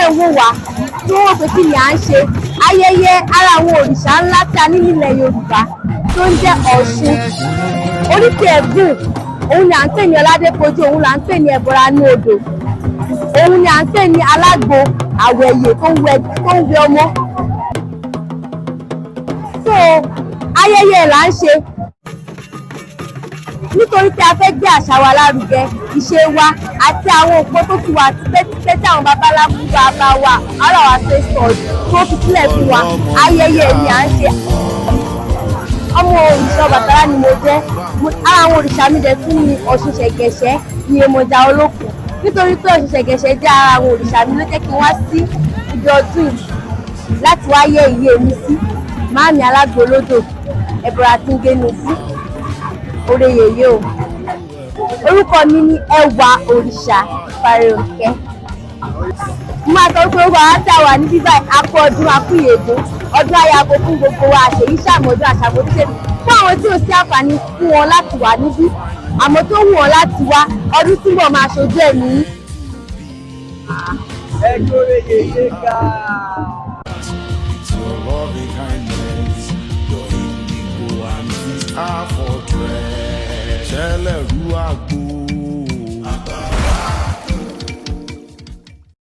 dẹ̀ ń wò wá tí wọ́n pè kí ni à ń ṣe ayẹyẹ ara àwọn òrìṣà ńlá tí a ní nílẹ̀ Yorùbá tó ń jẹ́ Ọ̀ṣun. Oríkì Ẹ̀gún òun ni à ń pè ní Ọládépọ̀jù, òun là ń pè ní ẹbọra ní odò, òun ni à ń pè ní alágbo àwẹ̀yè tó ń wẹ ọmọ. So ayẹyẹ là ń ṣe nítorí pé a fẹ́ gbé àṣà wa lárugẹ, ìṣe wa àti àwọn òpó tó ti wà tipẹ́tipẹ́ tí àwọn babaláwo bàbá wa ara wa ṣe sọ tó fi sílẹ̀ fún wa. Ayẹyẹ ni à ń ṣe. Ọmọ òrìṣà Ọbàtálá ni mo jẹ́. Ara àwọn òrìṣà mi dẹ̀ tún ni Ọ̀ṣun Ṣẹ̀gẹ̀ṣẹ̀ ní Yemọja Olókun. Nítorí pé Ọ̀ṣun Ṣẹ̀gẹ̀ṣẹ̀ jẹ́ ara àwọn òrìṣà mi ló jẹ́ kí n wá sí ibi ọdún yìí láti wá yẹ ìyè mi sí. Máàmì Alágbolódò ẹ̀bùrà tí ń génu sí oore yèyé o. Orúkọ mi ní Ẹwà Òrìṣà Fárónkẹ́. Mo máa sọ pé orúkọ àwọn tí a wà ní bíbá akọ ọdún akúyèdún ọdún ayabo fún gbogbo wa àṣèyí ṣàmọdún àṣàmọdúnṣe fún àwọn tí ò sí àǹfààní fún wọn láti wà níbí àmọ́ tó wù wọn láti wá ọdún tí mo máa ṣojú ẹ̀mí. Ẹjọ́ rẹ̀ yèyé ga. Our fortress, Ẹlẹ́rú àgbo.